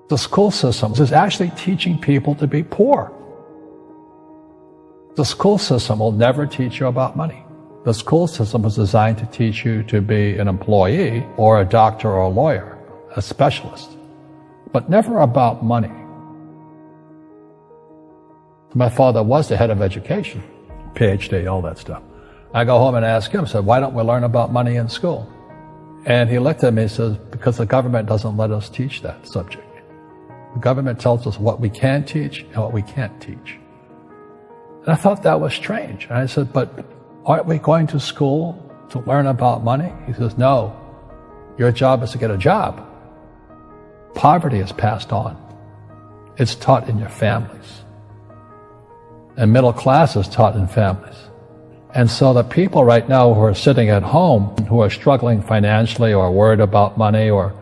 The school system is actually teaching people to be poor. The school system will never teach you about money. The school system is designed to teach you to be an employee or a doctor or a lawyer, a specialist, but never about money. My father was the head of education, PhD, all that stuff. I go home and ask him, I said, why don't we learn about money in school? And he looked at me and says, because the government doesn't let us teach that subject. The government tells us what we can teach and what we can't teach. And I thought that was strange. And I said, but aren't we going to school to learn about money? He says, no, your job is to get a job. Poverty is passed on. It's taught in your families. And middle class is taught in families. And so the people right now who are sitting at home, who are struggling financially or worried about money or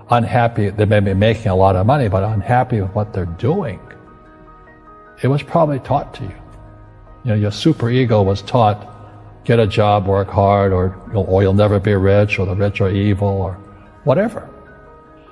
unhappy, they may be making a lot of money, but unhappy with what they're doing, it was probably taught to you. You know, your superego was taught, get a job, work hard, or you'll never be rich, or the rich are evil, or whatever.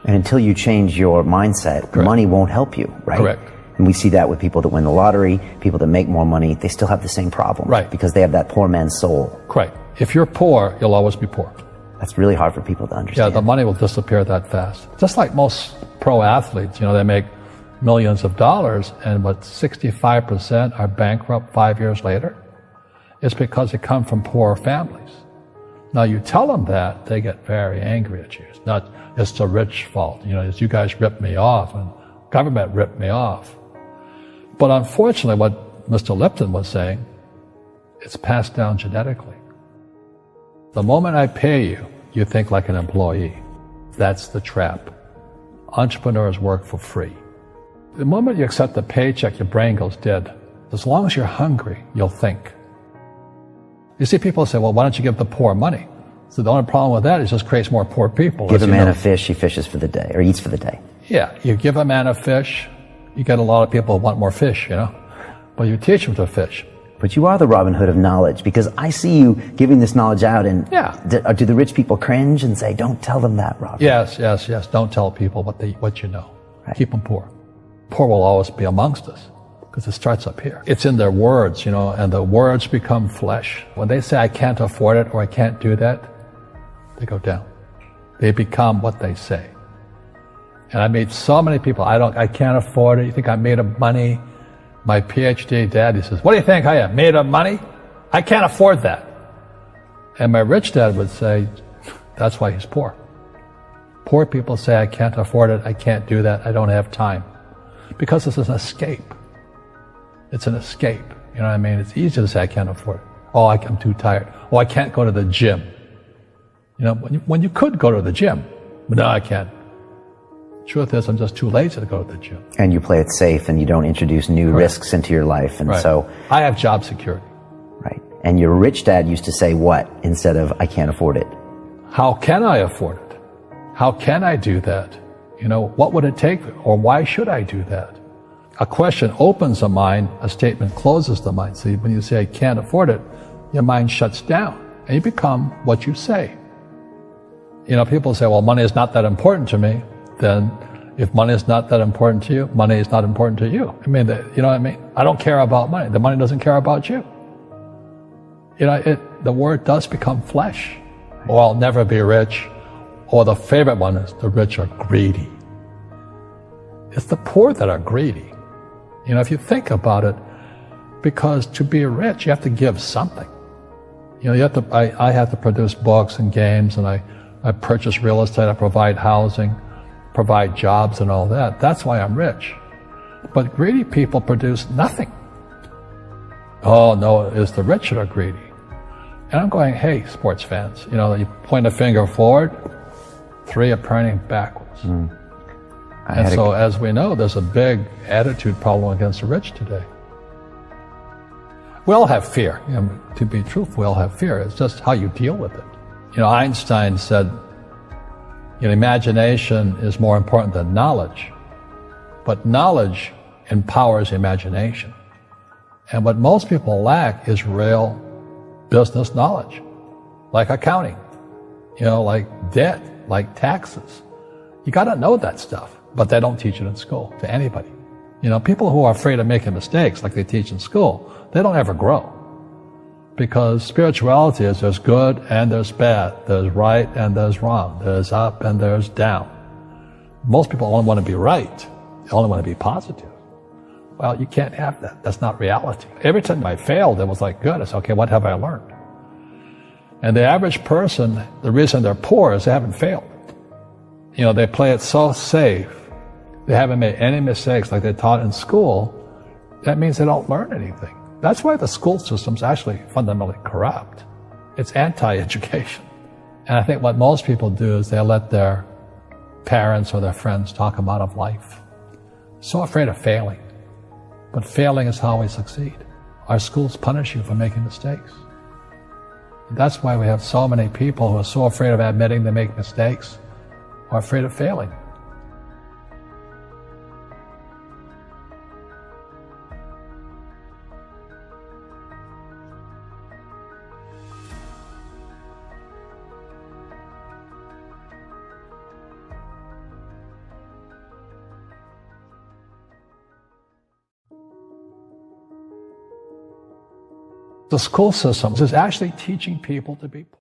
And until you change your mindset, Correct. Money won't help you, right? Correct. And we see that with people that win the lottery, people that make more money, they still have the same problem. Right. Because they have that poor man's soul. Correct. If you're poor, you'll always be poor. That's really hard for people to understand. Yeah, the money will disappear that fast. Just like most pro athletes, you know, they make millions of dollars, and what, 65% are bankrupt 5 years later? It's because they come from poor families. Now, you tell them that, they get very angry at you. It's not, it's the rich fault. You know, it's you guys ripped me off, and government ripped me off. But unfortunately, what Mr. Lipton was saying, it's passed down genetically. The moment I pay you, you think like an employee. That's the trap. Entrepreneurs work for free. The moment you accept the paycheck, your brain goes dead. As long as you're hungry, you'll think. You see people say, well, why don't you give the poor money? So the only problem with that is it just creates more poor people. Give a man a fish, he fishes for the day, or eats for the day. Yeah, you give a man a fish, you get a lot of people who want more fish, you know. But you teach them to fish. But you are the Robin Hood of knowledge, because I see you giving this knowledge out, and yeah. Do the rich people cringe and say, don't tell them that, Robin? Yes. Don't tell people what you know. Right. Keep them poor. Poor will always be amongst us, because it starts up here. It's in their words, you know, and the words become flesh. When they say, I can't afford it, or I can't do that, they go down. They become what they say. And I meet so many people, I can't afford it. You think I'm made of money? My PhD dad, he says, what do you think I am, made of money? I can't afford that. And my rich dad would say, that's why he's poor. Poor people say, I can't afford it, I can't do that, I don't have time. Because it's an escape. It's an escape. You know what I mean? It's easy to say, I can't afford it. Oh, I'm too tired. Oh, I can't go to the gym. You know, when you could go to the gym, but no, I can't. Truth is, I'm just too lazy to go to the gym. And you play it safe, and you don't introduce new Correct. risks into your life, and right. so I have job security. Right. And your rich dad used to say what instead of I can't afford it? How can I afford it? How can I do that? You know, what would it take, or why should I do that? A question opens the mind, a statement closes the mind. See, when you say I can't afford it, your mind shuts down, and you become what you say. You know, people say, well, money is not that important to me. Then if money is not that important to you, money is not important to you. I mean, you know what I mean? I don't care about money. The money doesn't care about you. You know, the word does become flesh. Or I'll never be rich. Or the favorite one is the rich are greedy. It's the poor that are greedy. You know, if you think about it, because to be rich, you have to give something. You know, I have to produce books and games, and I purchase real estate, I provide housing, provide jobs and all that. That's why I'm rich. But greedy people produce nothing. Oh no, it's the rich that are greedy. And I'm going, hey, sports fans, you know, you point a finger forward, three are pointing backwards. And so as we know, there's a big attitude problem against the rich today. We all have fear. You know, to be truthful, we all have fear. It's just how you deal with it. You know, Einstein said, you know, imagination is more important than knowledge, but knowledge empowers imagination. And what most people lack is real business knowledge, like accounting, you know, like debt, like taxes. You got to know that stuff. but they don't teach it in school to anybody. You know, people who are afraid of making mistakes like they teach in school, they don't ever grow. Because spirituality is there's good and there's bad, there's right and there's wrong, there's up and there's down. Most people only want to be right, they only want to be positive. Well, you can't have that. That's not reality. Every time I failed, it was like, good. I said, okay, what have I learned? And the average person, the reason they're poor is they haven't failed. You know, they play it so safe. They haven't made any mistakes like they taught in school. That means they don't learn anything. That's why the school system's actually fundamentally corrupt. It's anti-education. And I think what most people do is they let their parents or their friends talk them out of life. So afraid of failing. But failing is how we succeed. Our schools punish you for making mistakes. That's why we have so many people who are so afraid of admitting they make mistakes or afraid of failing. The school system is actually teaching people to be poor.